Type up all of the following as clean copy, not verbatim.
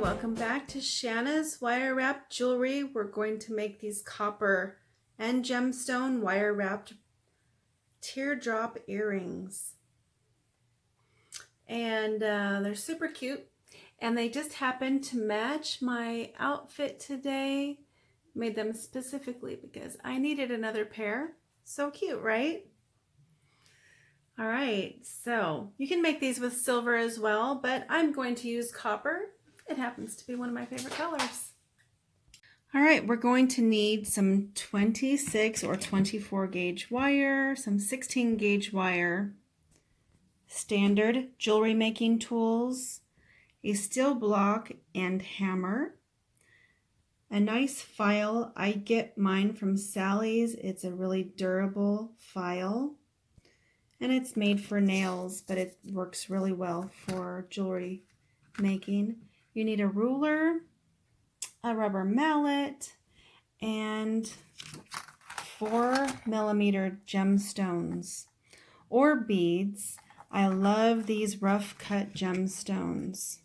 welcome back to Shanna's wire wrapped jewelry. We're going to make these copper and gemstone wire wrapped teardrop earrings. And they're super cute. And they just happen to match my outfit today. Made them specifically because I needed another pair. So cute, right? All right, so you can make these with silver as well, but I'm going to use copper. It happens to be one of my favorite colors. All right, we're going to need some 26 or 24 gauge wire, some 16 gauge wire, standard jewelry making tools, a steel block and hammer, a nice file. I get mine from Sally's. It's a really durable file. And it's made for nails, but it works really well for jewelry making. You need a ruler, a rubber mallet, and 4mm gemstones or beads. I love these rough cut gemstones.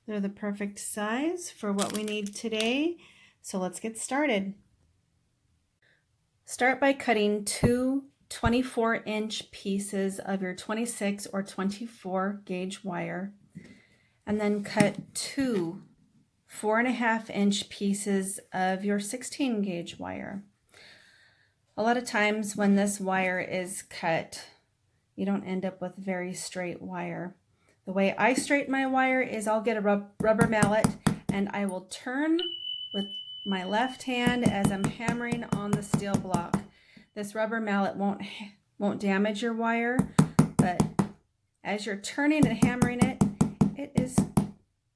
They're the perfect size for what we need today. So let's get started. Start by cutting two 24-inch pieces of your 26 or 24 gauge wire, and then cut two 4.5-inch pieces of your 16 gauge wire. A lot of times when this wire is cut, you don't end up with very straight wire. The way I straighten my wire is I'll get a rubber mallet and I will turn with my left hand as I'm hammering on the steel block. This rubber mallet won't damage your wire, but as you're turning and hammering it, it is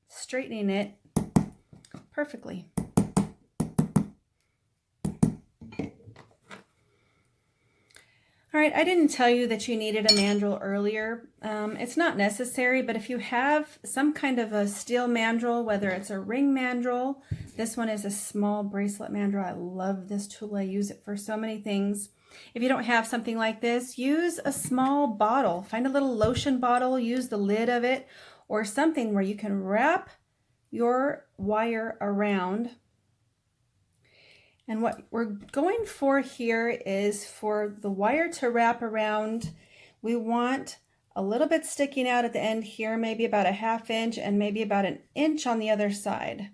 straightening it perfectly. All right, I didn't tell you that you needed a mandrel earlier. It's not necessary, but if you have some kind of a steel mandrel, whether it's a ring mandrel, this one is a small bracelet mandrel. I love this tool. I use it for so many things. If you don't have something like this, use a small bottle. Find a little lotion bottle, use the lid of it, or something where you can wrap your wire around. And what we're going for here is for the wire to wrap around. We want a little bit sticking out at the end here, maybe about a 1/2 inch and maybe about 1 inch on the other side.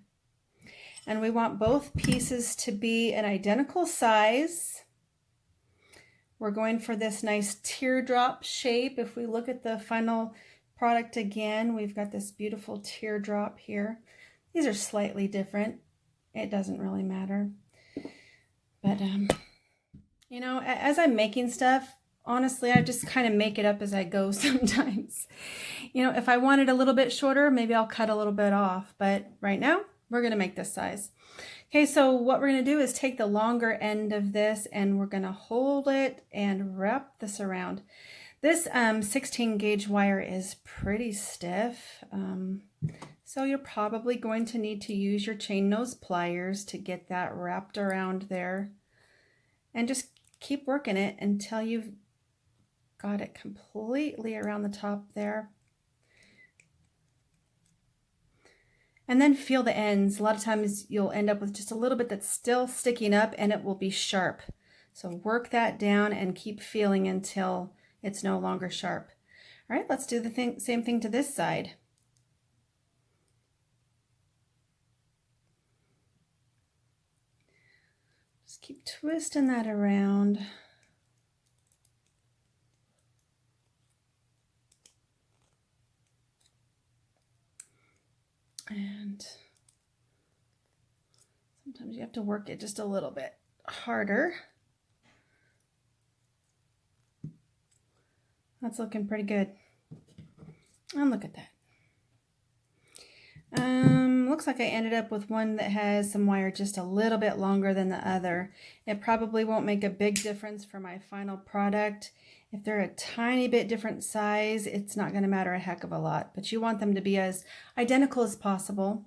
And we want both pieces to be an identical size. We're going for this nice teardrop shape. If we look at the final product again, we've got this beautiful teardrop here. These are slightly different. It doesn't really matter. But, you know, as I'm making stuff, honestly, I just kind of make it up as I go sometimes. You know, if I want it a little bit shorter, maybe I'll cut a little bit off. But right now, we're going to make this size. Okay, so what we're going to do is take the longer end of this and we're going to hold it and wrap this around. This 16 gauge wire is pretty stiff. So you're probably going to need to use your chain nose pliers to get that wrapped around there. And just keep working it until you've got it completely around the top there. And then feel the ends. A lot of times you'll end up with just a little bit that's still sticking up and it will be sharp. So work that down and keep feeling until it's no longer sharp. All right, let's do the same thing to this side. Just keep twisting that around. And sometimes you have to work it just a little bit harder. That's looking pretty good. And look at that. Looks like I ended up with one that has some wire just a little bit longer than the other. It probably won't make a big difference for my final product. If they're a tiny bit different size, it's not going to matter a heck of a lot, but you want them to be as identical as possible.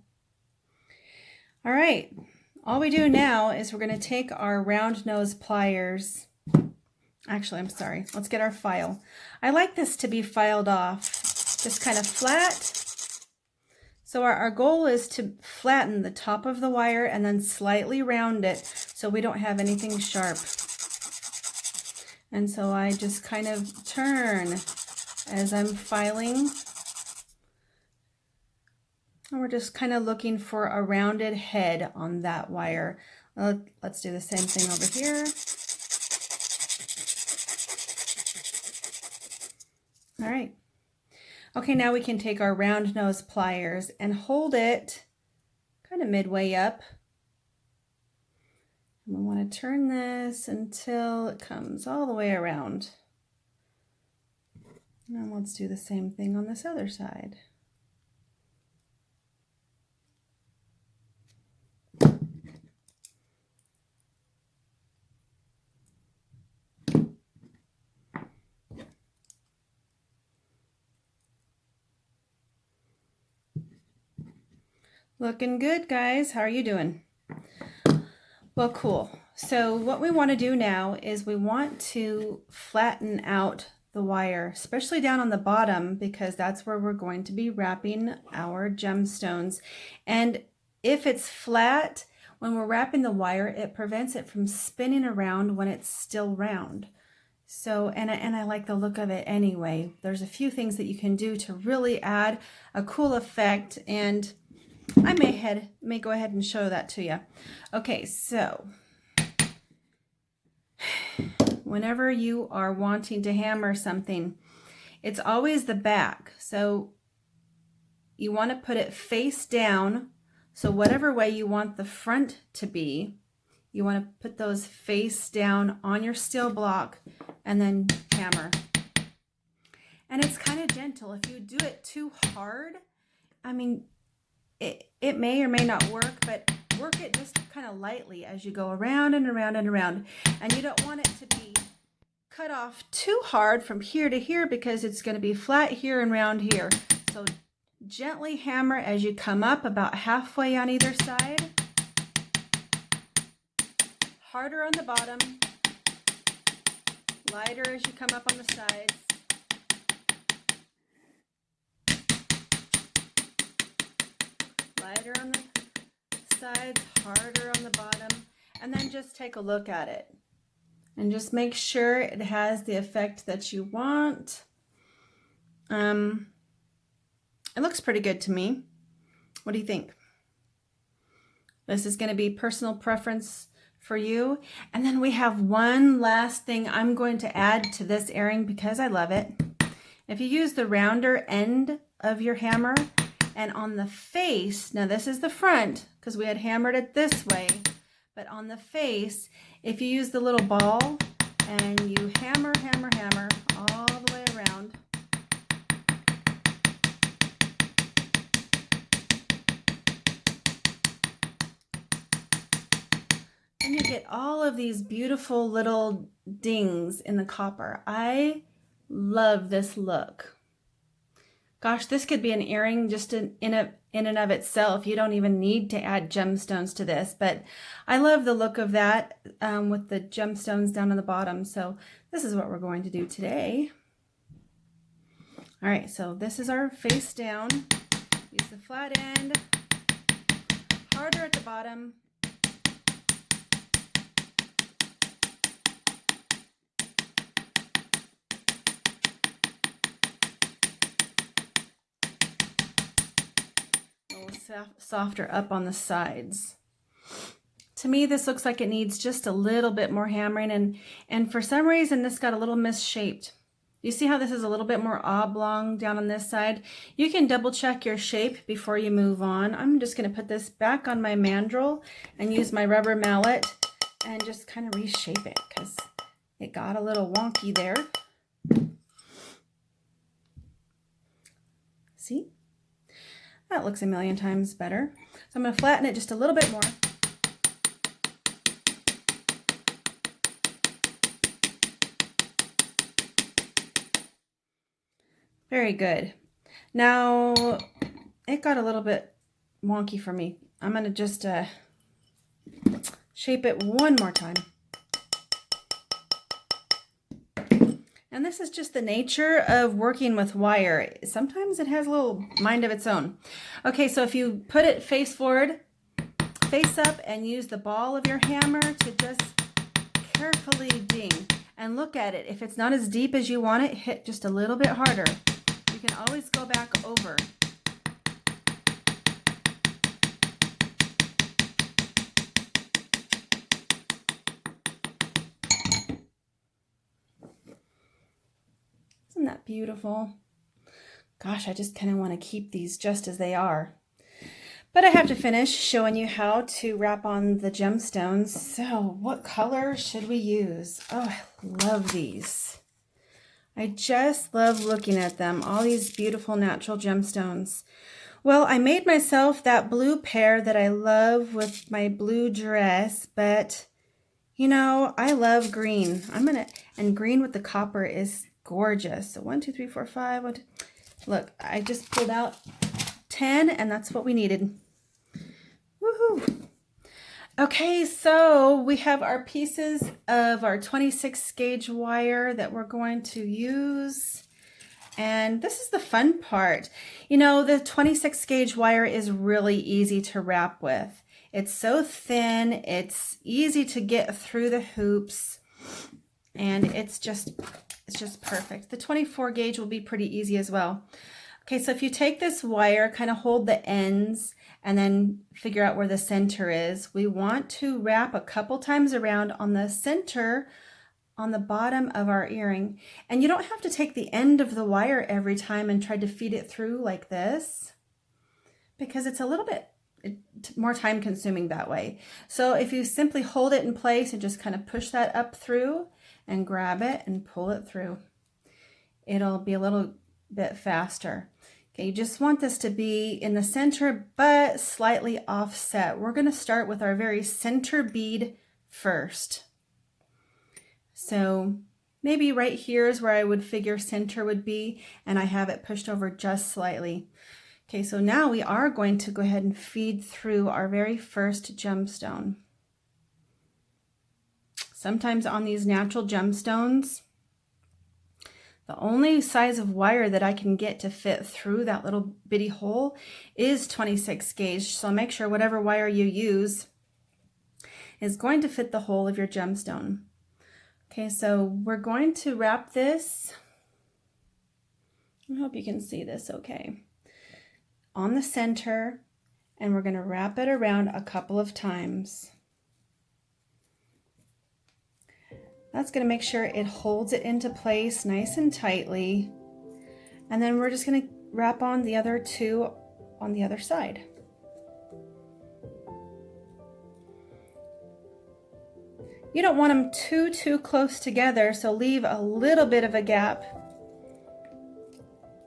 All right, all we do now is we're going to take our round nose pliers. Actually, I'm sorry. Let's get our file. I like this to be filed off, just kind of flat So our goal is to flatten the top of the wire and then slightly round it so we don't have anything sharp. And so I just kind of turn as I'm filing. And we're just kind of looking for a rounded head on that wire. Let's do the same thing over here. All right. Okay, now we can take our round nose pliers and hold it kind of midway up. And we want to turn this until it comes all the way around. And let's do the same thing on this other side. Looking good, guys. How are you doing? Well, cool. So what we want to do now is we want to flatten out the wire, especially down on the bottom, because that's where we're going to be wrapping our gemstones. And if it's flat, when we're wrapping the wire, it prevents it from spinning around when it's still round. So, and I like the look of it anyway. There's a few things that you can do to really add a cool effect, and I may go ahead and show that to you. Okay, so whenever you are wanting to hammer something, it's always the back. So you want to put it face down. So whatever way you want the front to be, you want to put those face down on your steel block and then hammer. And it's kind of gentle. If you do it too hard, I mean, it may or may not work, but work it just kind of lightly as you go around and around and around. And you don't want it to be cut off too hard from here to here because it's going to be flat here and round here. So gently hammer as you come up about halfway on either side. Harder on the bottom. Lighter as you come up on the sides. Lighter on the sides, harder on the bottom, and then just take a look at it and just make sure it has the effect that you want. It looks pretty good to me. What do you think? This is going to be personal preference for you. And then we have one last thing I'm going to add to this earring because I love it. If you use the rounder end of your hammer, and on the face, now this is the front because we had hammered it this way, but on the face, if you use the little ball and you hammer, hammer, hammer all the way around, and you get all of these beautiful little dings in the copper. I love this look. Gosh, this could be an earring just in and of itself. You don't even need to add gemstones to this, but I love the look of that with the gemstones down on the bottom. So this is what we're going to do today. All right, so this is our face down. Use the flat end, harder at the bottom. Softer up on the sides. To me, this looks like it needs just a little bit more hammering, and for some reason this got a little misshaped. You see how this is a little bit more oblong down on this side? You can double check your shape before you move on. I'm just going to put this back on my mandrel and use my rubber mallet and just kind of reshape it because it got a little wonky there. See? That looks a million times better. So I'm going to flatten it just a little bit more. Very good. Now, it got a little bit wonky for me. I'm going to just shape it one more time. And this is just the nature of working with wire. Sometimes it has a little mind of its own. Okay, so if you put it face forward, face up, and use the ball of your hammer to just carefully ding. And look at it. If it's not as deep as you want it, hit just a little bit harder. You can always go back over. Isn't that beautiful? Gosh, I just kind of want to keep these just as they are. But I have to finish showing you how to wrap on the gemstones. So what color should we use? Oh, I love these. I just love looking at them, all these beautiful natural gemstones. Well, I made myself that blue pair that I love with my blue dress, but you know, I love green. And green with the copper is gorgeous. So 1, 2, 3, 4, 5. 1, 2. Look, I just pulled out 10, and that's what we needed. Woohoo! Okay, so we have our pieces of our 26 gauge wire that we're going to use. And this is the fun part. You know, the 26 gauge wire is really easy to wrap with. It's so thin, it's easy to get through the hoops, and it's just perfect. The 24 gauge will be pretty easy as well. Okay, so if you take this wire, kind of hold the ends, and then figure out where the center is, we want to wrap a couple times around on the center on the bottom of our earring. And you don't have to take the end of the wire every time and try to feed it through like this, because it's a little bit more time consuming that way. So if you simply hold it in place and just kind of push that up through and grab it and pull it through, it'll be a little bit faster. Okay, you just want this to be in the center but slightly offset. We're going to start with our very center bead first. So maybe right here is where I would figure center would be, and I have it pushed over just slightly. Okay, so now we are going to go ahead and feed through our very first gemstone. Sometimes on these natural gemstones, the only size of wire that I can get to fit through that little bitty hole is 26 gauge. So make sure whatever wire you use is going to fit the hole of your gemstone. Okay, so we're going to wrap this. I hope you can see this okay. On the center, and we're going to wrap it around a couple of times. That's going to make sure it holds it into place nice and tightly. And then we're just going to wrap on the other two on the other side. You don't want them too close together, so leave a little bit of a gap.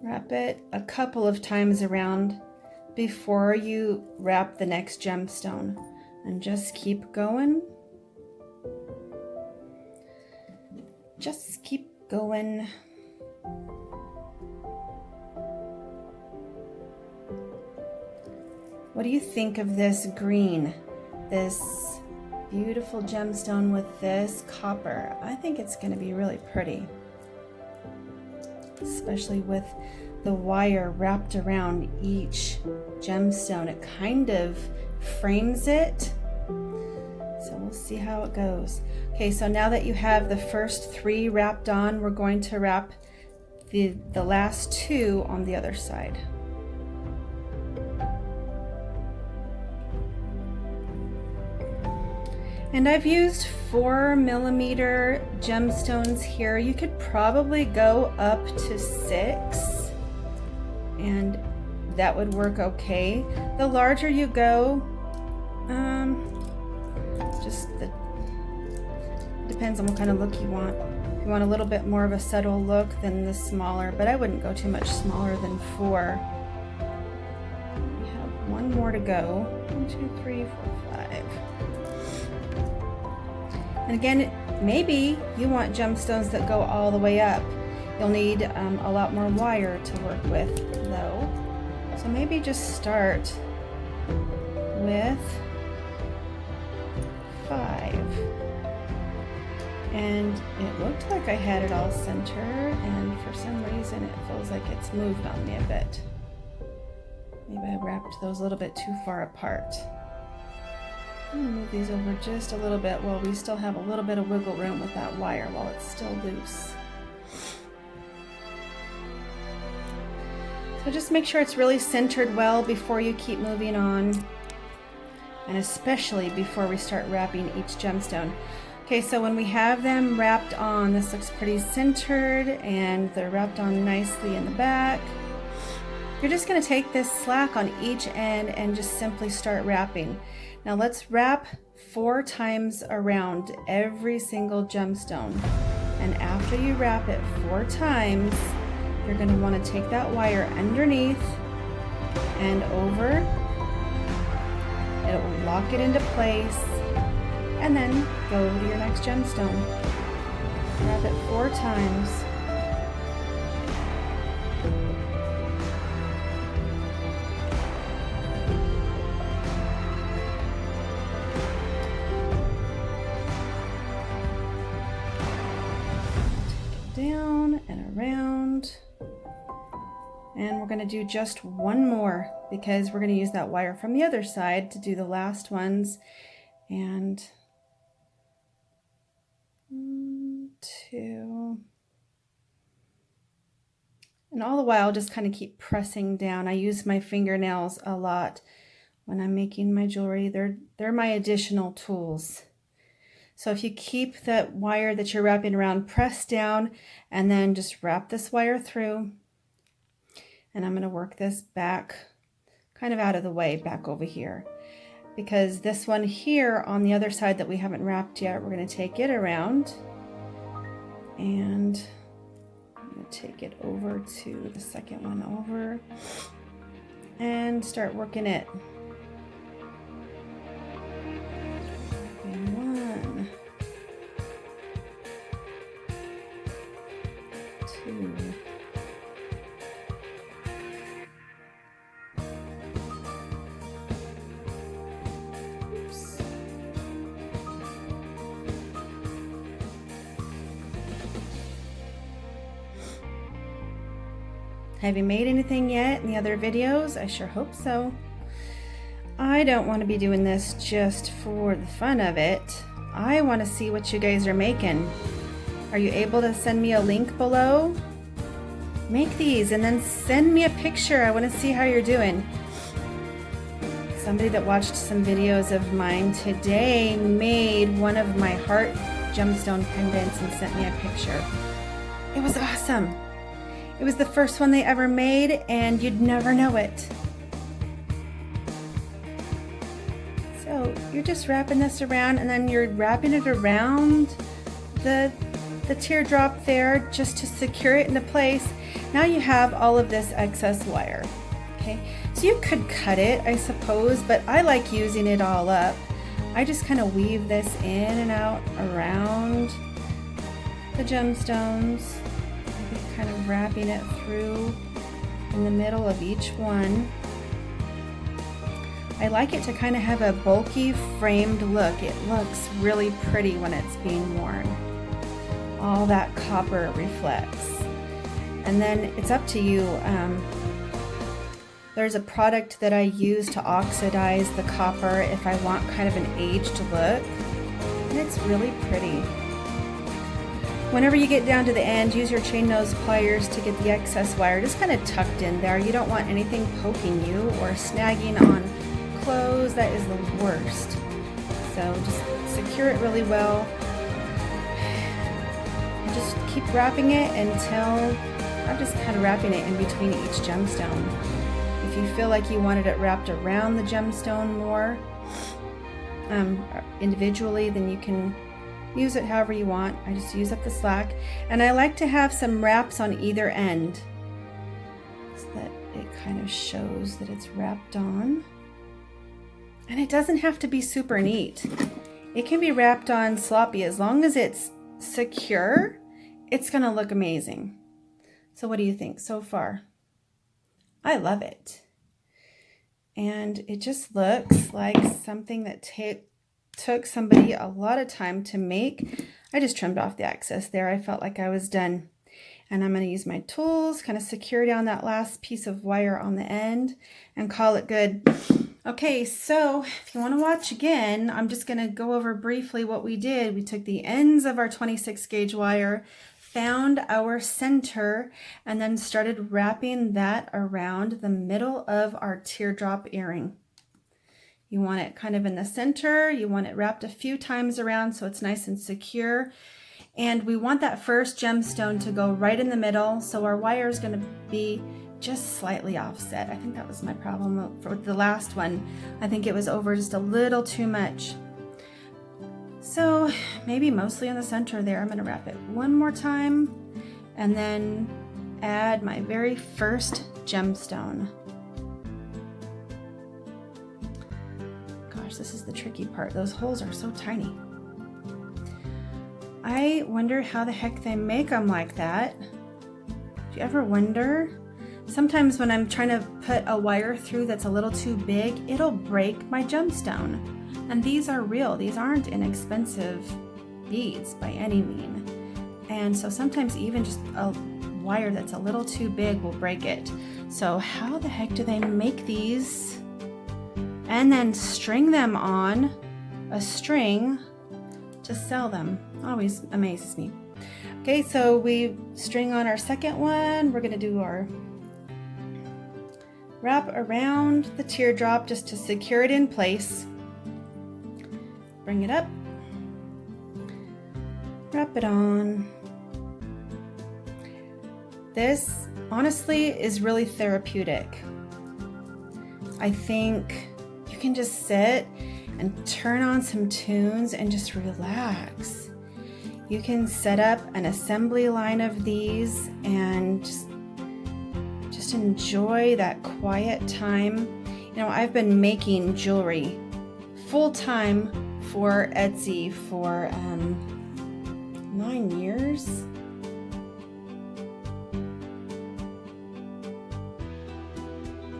Wrap it a couple of times around before you wrap the next gemstone, and just keep going. Just keep going. What do you think of this green? This beautiful gemstone with this copper. I think it's going to be really pretty, especially with the wire wrapped around each gemstone. It kind of frames it. So we'll see how it goes. Okay, so now that you have the first 3 wrapped on, we're going to wrap the last 2 on the other side. And I've used 4mm gemstones here. You could probably go up to 6, and that would work okay. The larger you go, depends on what kind of look you want. If you want a little bit more of a subtle look, then the smaller, but I wouldn't go too much smaller than 4. We have 1 more to go. 1, 2, 3, 4, 5. And again, maybe you want gemstones that go all the way up. You'll need a lot more wire to work with though. So maybe just start with 5. And it looked like I had it all center, and for some reason it feels like it's moved on me a bit. Maybe I wrapped those a little bit too far apart. I'm gonna move these over just a little bit while we still have a little bit of wiggle room with that wire while it's still loose. So just make sure it's really centered well before you keep moving on, and especially before we start wrapping each gemstone. Okay, so when we have them wrapped on, this looks pretty centered and they're wrapped on nicely in the back. You're just going to take this slack on each end and just simply start wrapping. Now let's wrap 4 times around every single gemstone. And after you wrap it 4 times, you're going to want to take that wire underneath and over. It will lock it into place, and then go to your next gemstone. Wrap it 4 times. Take it down and around. And we're going to do just one more because we're going to use that wire from the other side to do the last ones. And 1, 2. And all the while, just kind of keep pressing down. I use my fingernails a lot when I'm making my jewelry. They're my additional tools. So if you keep that wire that you're wrapping around pressed down, and then just wrap this wire through. And I'm going to work this back, kind of out of the way, back over here. Because this one here on the other side that we haven't wrapped yet, we're going to take it around. And I'm going to take it over to the second one over. And start working it. 1, 2. Have you made anything yet in the other videos? I sure hope so. I don't want to be doing this just for the fun of it. I want to see what you guys are making. Are you able to send me a link below? Make these and then send me a picture. I want to see how you're doing. Somebody that watched some videos of mine today made one of my heart gemstone pendants and sent me a picture. It was awesome. It was the first one they ever made, and you'd never know it. So you're just wrapping this around, and then you're wrapping it around the teardrop there just to secure it into place. Now you have all of this excess wire. Okay, so you could cut it, I suppose, but I like using it all up. I just kind of weave this in and out around the gemstones. Kind of wrapping it through in the middle of each one. I like it to kind of have a bulky framed look. It looks really pretty when it's being worn. All that copper reflects. And then it's up to you. There's a product that I use to oxidize the copper if I want kind of an aged look. And it's really pretty. Whenever you get down to the end, use your chain nose pliers to get the excess wire just kind of tucked in there. You don't want anything poking you or snagging on clothes. That is the worst. So just secure it really well. And just keep wrapping it until I'm just kind of wrapping it in between each gemstone. If you feel like you wanted it wrapped around the gemstone more individually, then you can use it however you want. I just use up the slack, and I like to have some wraps on either end so that it kind of shows that it's wrapped on. And it doesn't have to be super neat. It can be wrapped on sloppy. As long as it's secure, it's going to look amazing. So what do you think so far? I love it. And it just looks like something that took somebody a lot of time to make. I just trimmed off the excess there. I felt like I was done. And I'm going to use my tools, kind of secure down that last piece of wire on the end and call it good. Okay, so if you want to watch again, I'm just going to go over briefly what we did. We took the ends of our 26 gauge wire, found our center, and then started wrapping that around the middle of our teardrop earring. You want it kind of in the center. You want it wrapped a few times around so it's nice and secure. And we want that first gemstone to go right in the middle, so our wire is going to be just slightly offset. I think that was my problem for the last one. I think it was over just a little too much. So maybe mostly in the center there. I'm going to wrap it one more time and then add my very first gemstone. Gosh, this is the tricky part. Those holes are so tiny. I wonder how the heck they make them like that. Do you ever wonder? Sometimes when I'm trying to put a wire through that's a little too big, it'll break my gemstone. And these are real. These aren't inexpensive beads by any mean. And so sometimes even just a wire that's a little too big will break it. So how the heck do they make these and then string them on a string to sell them? Always amazes me. Okay, so we string on our second one. We're going to do our wrap around the teardrop just to secure it in place. Bring it up. Wrap it on. This honestly is really therapeutic. I think you can just sit and turn on some tunes and just relax. You can set up an assembly line of these and just enjoy that quiet time. You know, I've been making jewelry full-time for Etsy for 9 years.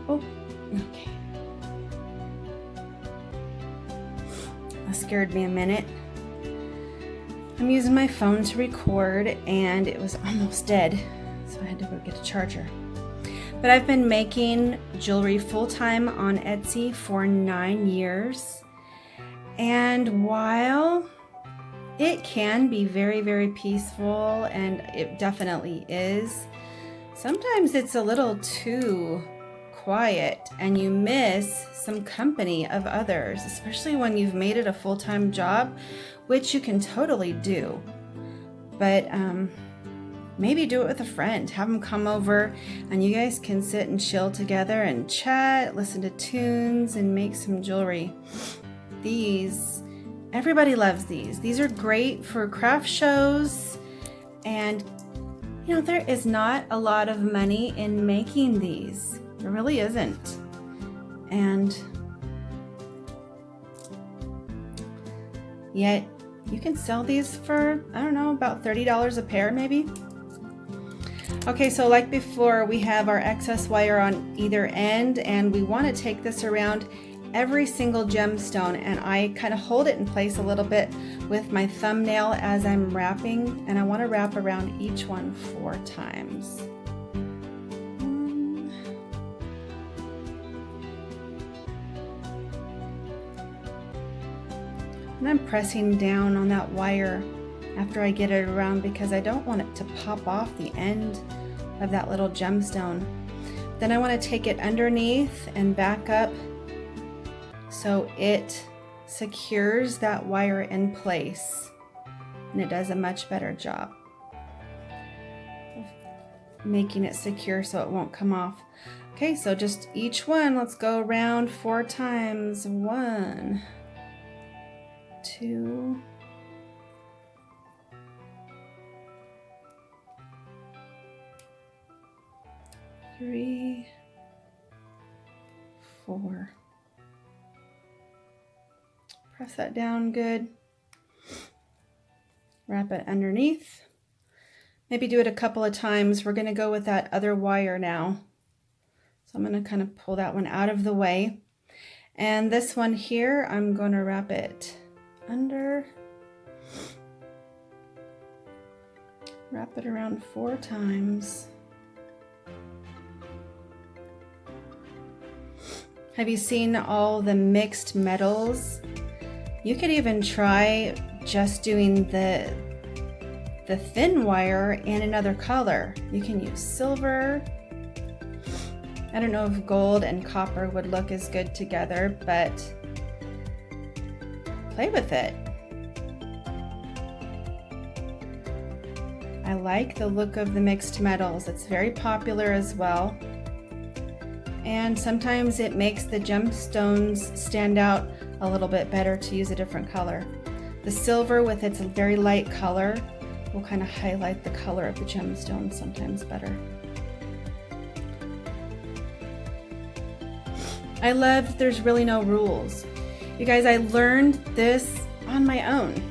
Oh, okay. That scared me a minute. I'm using my phone to record and it was almost dead, so I had to go get a charger. But I've been making jewelry full-time on Etsy for 9 years. And while it can be very, very peaceful, and it definitely is, sometimes it's a little too quiet and you miss some company of others, especially when you've made it a full-time job, which you can totally do. But maybe do it with a friend. Have them come over and you guys can sit and chill together and chat, listen to tunes, and make some jewelry. These, everybody loves these. These are great for craft shows, and you know, there is not a lot of money in making these. There really isn't. And yet you can sell these for, I don't know, about $30 a pair maybe. Okay, so like before, we have our excess wire on either end, and we want to take this around every single gemstone, and I kind of hold it in place a little bit with my thumbnail as I'm wrapping, and I want to wrap around each one 4 times. And I'm pressing down on that wire after I get it around because I don't want it to pop off the end of that little gemstone. Then I want to take it underneath and back up so it secures that wire in place, and it does a much better job of making it secure so it won't come off. Okay, so just each one, let's go around 4 times. 1, 2, 3, 4. Press that down good. Wrap it underneath. Maybe do it a couple of times. We're going to go with that other wire now. So I'm going to kind of pull that one out of the way. And this one here, I'm going to wrap it under. Wrap it around 4 times. Have you seen all the mixed metals? You could even try just doing the thin wire in another color. You can use silver. I don't know if gold and copper would look as good together, but play with it. I like the look of the mixed metals. It's very popular as well. And sometimes it makes the gemstones stand out a little bit better to use a different color. The silver with its very light color will kind of highlight the color of the gemstones sometimes better. I love there's really no rules. You guys, I learned this on my own.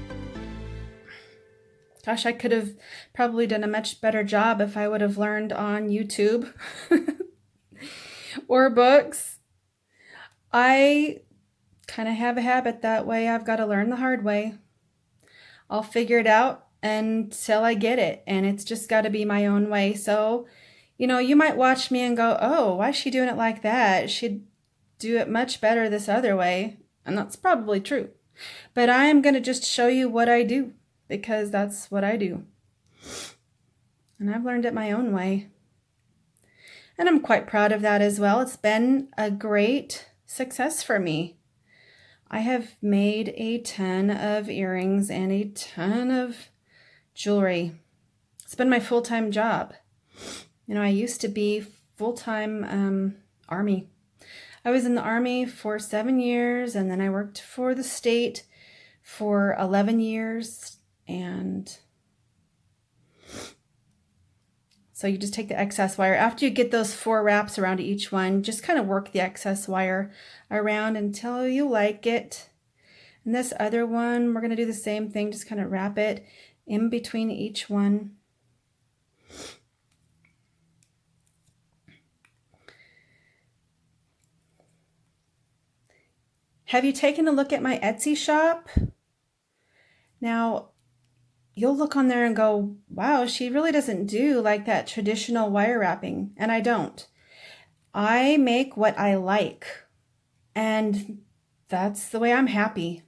Gosh, I could have probably done a much better job if I would have learned on YouTube or books. I kind of have a habit that way. I've got to learn the hard way. I'll figure it out until I get it, and it's just got to be my own way. So, you know, you might watch me and go, oh, why is she doing it like that? She'd do it much better this other way. And that's probably true. But I'm going to just show you what I do, because that's what I do. And I've learned it my own way. And I'm quite proud of that as well. It's been a great success for me. I have made a ton of earrings and a ton of jewelry. It's been my full-time job. You know, I used to be full-time Army. I was in the Army for 7 years, and then I worked for the state for 11 years. And so you just take the excess wire. After you get those 4 wraps around each one, just kind of work the excess wire around until you like it. And this other one, we're going to do the same thing, just kind of wrap it in between each one. Have you taken a look at my Etsy shop? Now, you'll look on there and go, wow, she really doesn't do like that traditional wire wrapping. And I don't. I make what I like. And that's the way I'm happy.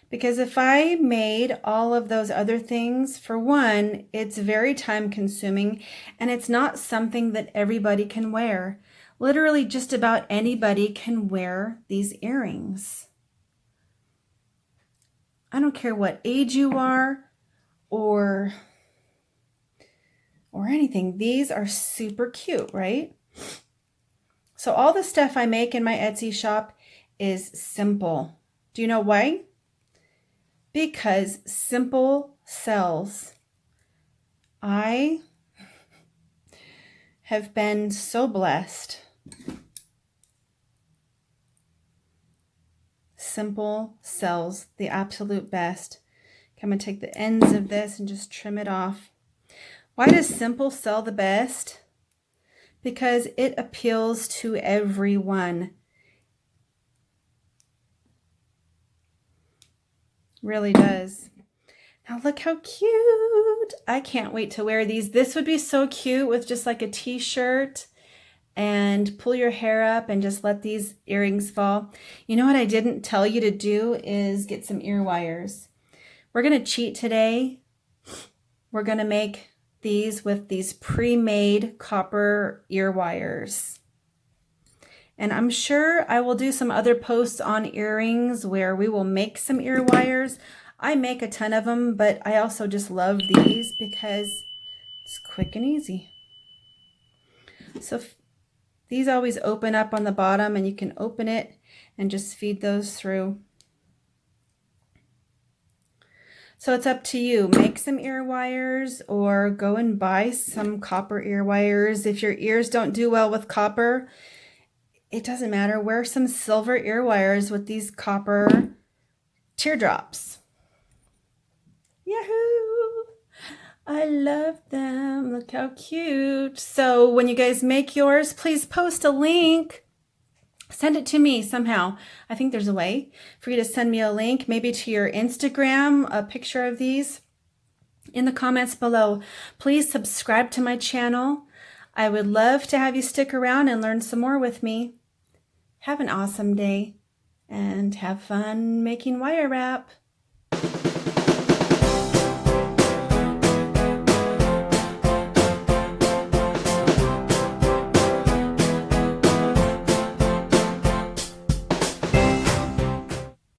Because if I made all of those other things, for one, it's very time consuming, and it's not something that everybody can wear. Literally just about anybody can wear these earrings. I don't care what age you are or anything. These are super cute, right? So all the stuff I make in my Etsy shop is simple. Do you know why? Because simple sells. I have been so blessed. Simple sells the absolute best. Okay, I'm going to take the ends of this and just trim it off. Why does simple sell the best? Because it appeals to everyone. Really does. Now look how cute. I can't wait to wear these. This would be so cute with just like a t-shirt, and pull your hair up and just let these earrings fall. You know what I didn't tell you to do is get some ear wires. We're going to cheat today. We're going to make these with these pre-made copper ear wires. And I'm sure I will do some other posts on earrings where we will make some ear wires. I make a ton of them, but I also just love these because it's quick and easy. So these always open up on the bottom, and you can open it and just feed those through. So it's up to you. Make some ear wires or go and buy some copper ear wires. If your ears don't do well with copper, it doesn't matter. Wear some silver ear wires with these copper teardrops. Yahoo! I love them. Look how cute. So when you guys make yours, please post a link. Send it to me somehow. I think there's a way for you to send me a link, maybe to your Instagram, a picture of these. in the comments below. Please subscribe to my channel. I would love to have you stick around and learn some more with me. Have an awesome day and have fun making wire wrap.